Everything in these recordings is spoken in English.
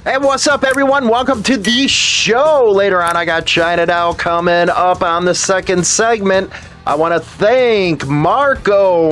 Hey, what's up, everyone? Welcome to the show. Later on, I got Chinatown coming up on the second segment. I want to thank Marco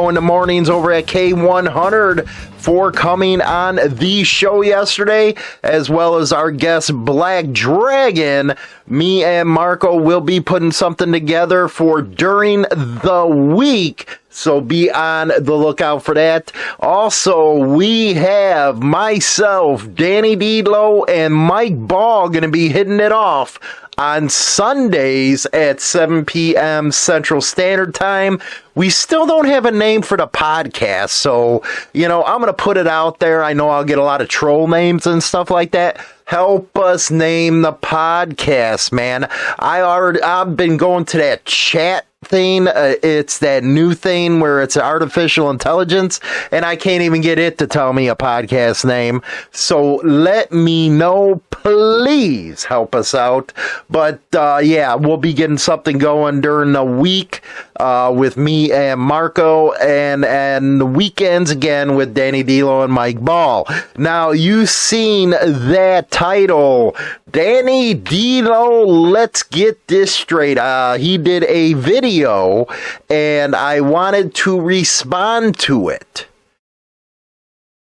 in the mornings over at K100 for coming on the show yesterday, as well as our guest Black Dragon. Me and Marco will be putting something together for during the week, so be on the lookout for that. Also, we have myself, Danny Delo, and Mike Ball going to be hitting it off on Sundays at 7 p.m. Central Standard Time. We still don't have a name for the podcast, so, I'm going to put it out there. I know I'll get a lot of troll names and stuff like that. Help us name the podcast, man. I've been going to that chat thing. It's that new thing where it's artificial intelligence, and I can't even get it to tell me a podcast name. So let me know, please help us out. But we'll be getting something going during the week with me and Marco, and the weekends again with Danny Delo and Mike Ball. Now, you've seen that title, Danny Delo. Let's get this straight. He did a video, and I wanted to respond to it.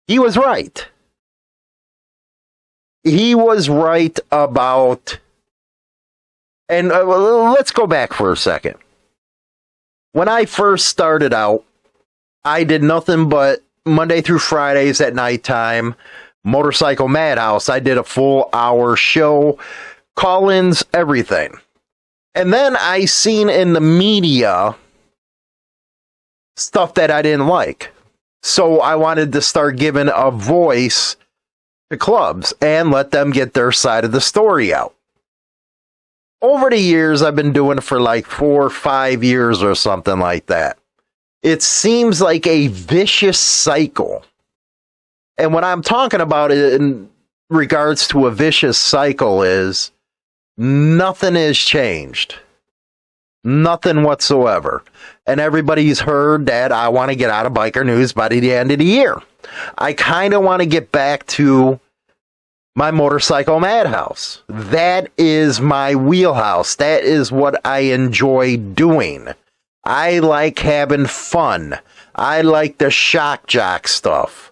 He was right. He was right about, and let's go back for a second. When I first started out, I did nothing but Monday through Fridays at nighttime, Motorcycle Madhouse. I did a full hour show, call-ins, everything. And then I seen in the media stuff that I didn't like. So I wanted to start giving a voice to clubs and let them get their side of the story out. Over the years, I've been doing it for like 4 or 5 years or something like that. It seems like a vicious cycle. And what I'm talking about in regards to a vicious cycle is nothing has changed. Nothing whatsoever. And everybody's heard that I want to get out of biker news by the end of the year. I kind of want to get back to my Motorcycle Madhouse. That is my wheelhouse. That is what I enjoy doing. I like having fun. I like the shock jock stuff.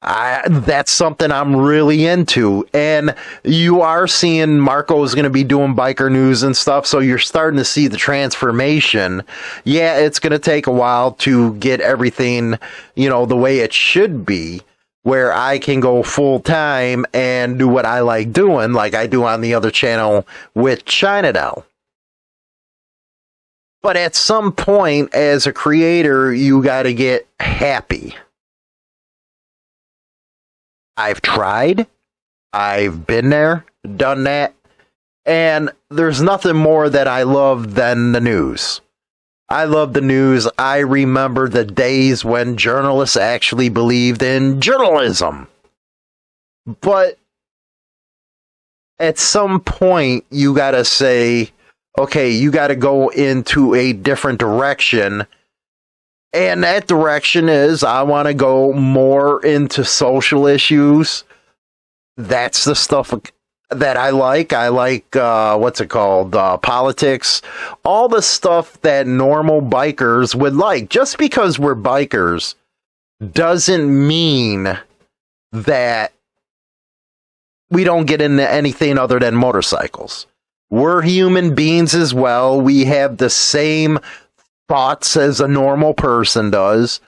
That's something I'm really into. And you are seeing Marco is going to be doing biker news and stuff, so you're starting to see the transformation. Yeah, it's going to take a while to get everything, the way it should be, where I can go full time and do what I like doing, like I do on the other channel with Chinatown. But at some point, as a creator, you got to get happy. I've tried. I've been there, done that. And there's nothing more that I love than the news. I love the news. I remember the days when journalists actually believed in journalism. But at some point, you got to say, okay, you got to go into a different direction. And that direction is, I want to go more into social issues. That's the stuff that I like. I like, politics. All the stuff that normal bikers would like. Just because we're bikers doesn't mean that we don't get into anything other than motorcycles. We're human beings as well. We have the same thoughts as a normal person does.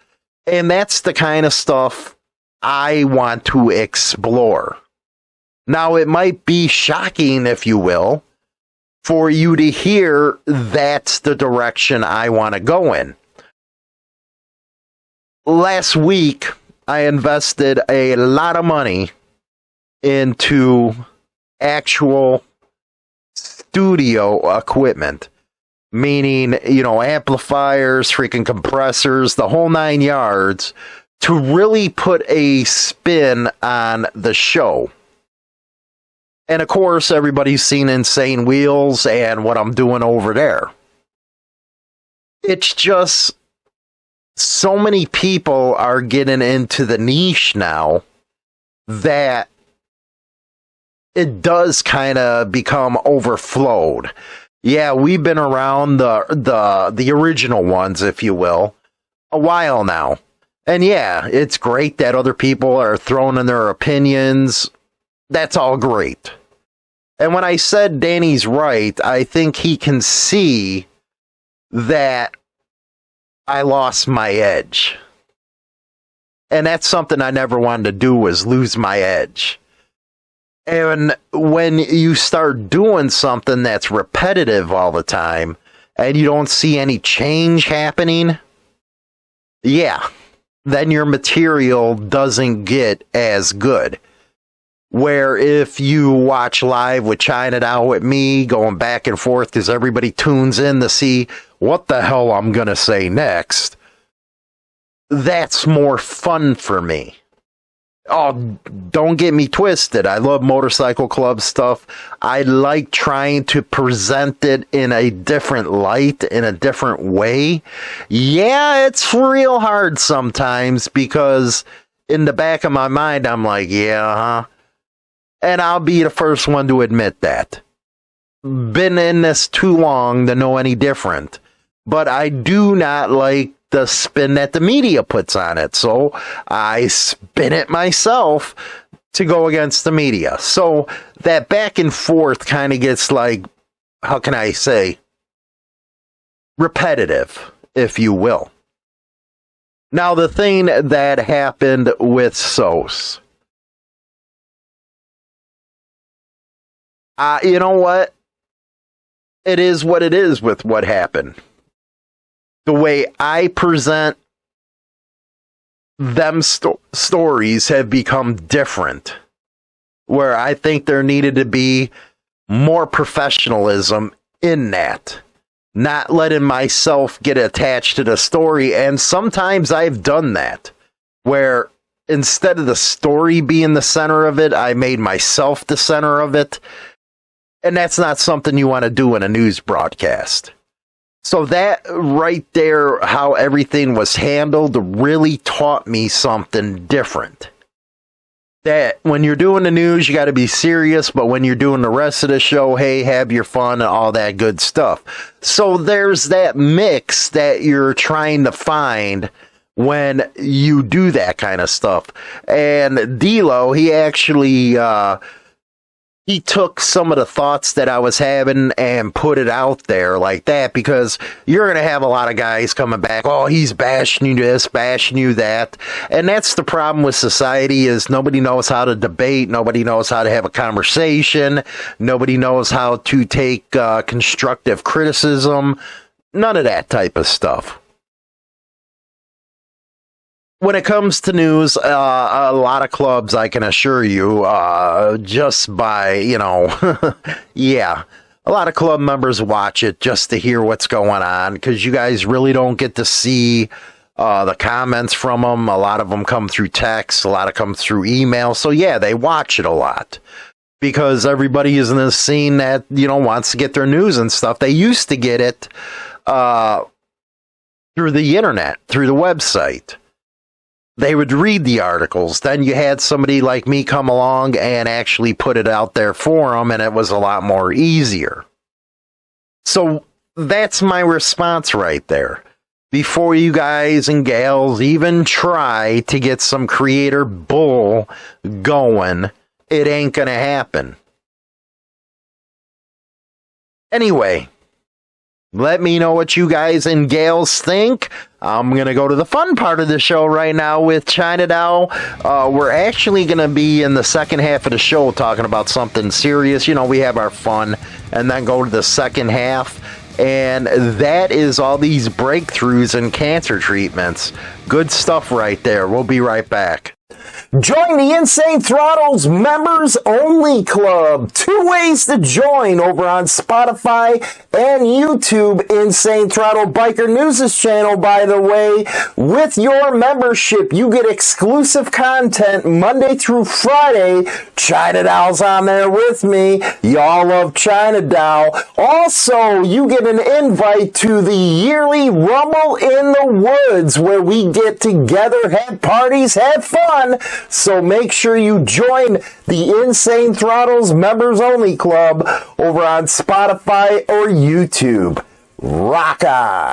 And that's the kind of stuff I want to explore. Now, it might be shocking, if you will, for you to hear that's the direction I want to go in. Last week, I invested a lot of money into actual studio equipment. Meaning, amplifiers, freaking compressors, the whole 9 yards, to really put a spin on the show. And of course, everybody's seen Insane Wheels and what I'm doing over there. It's just so many people are getting into the niche now that it does kind of become overflowed. Yeah, we've been around the original ones, if you will, a while now. And yeah, it's great that other people are throwing in their opinions. That's all great. And when I said Danny's right, I think he can see that I lost my edge. And that's something I never wanted to do, was lose my edge. And when you start doing something that's repetitive all the time and you don't see any change happening, yeah, then your material doesn't get as good. Where if you watch live with China Doll with me going back and forth because everybody tunes in to see what the hell I'm going to say next, that's more fun for me. Oh, don't get me twisted. I love Motorcycle Club stuff. I like trying to present it in a different light, in a different way. Yeah, it's real hard sometimes because in the back of my mind, I'm like, yeah, and I'll be the first one to admit that. Been in this too long to know any different. But I do not like the spin that the media puts on it. So I spin it myself to go against the media. So that back and forth kind of gets like, how can I say, repetitive, if you will. Now, the thing that happened with SOS, you know what? It is what it is with what happened. The way I present them stories have become different, where I think there needed to be more professionalism in that, not letting myself get attached to the story. And sometimes I've done that, where instead of the story being the center of it, I made myself the center of it. And that's not something you want to do in a news broadcast. So that right there, how everything was handled, really taught me something different. That when you're doing the news, you got to be serious, but when you're doing the rest of the show, hey, have your fun and all that good stuff. So there's that mix that you're trying to find when you do that kind of stuff. And D-Lo, he actually he took some of the thoughts that I was having and put it out there like that, because you're going to have a lot of guys coming back. Oh, he's bashing you this, bashing you that. And that's the problem with society, is nobody knows how to debate. Nobody knows how to have a conversation. Nobody knows how to take constructive criticism. None of that type of stuff. When it comes to news, a lot of clubs, I can assure you, just by, yeah, a lot of club members watch it just to hear what's going on, because you guys really don't get to see the comments from them. A lot of them come through text, a lot of come through email. So yeah, they watch it a lot, because everybody is in this scene that, wants to get their news and stuff. They used to get it through the internet, through the website. They would read the articles. Then you had somebody like me come along and actually put it out there for them, and it was a lot more easier. So that's my response right there. Before you guys and gals even try to get some creator bull going, it ain't gonna happen. Anyway, let me know what you guys and gals think. I'm going to go to the fun part of the show right now with China Doll. We're actually going to be in the second half of the show talking about something serious. We have our fun, and then go to the second half. And that is all these breakthroughs in cancer treatments. Good stuff right there. We'll be right back. Join the Insane Throttle's Members Only Club. 2 ways to join over on Spotify and YouTube. Insane Throttle Biker News' channel, by the way. With your membership, you get exclusive content Monday through Friday. China Doll's on there with me. Y'all love China Doll. Also, you get an invite to the yearly Rumble in the Woods, where we get together, have parties, have fun So make sure you join the Insane Throttles Members Only Club over on Spotify or YouTube. Rock on!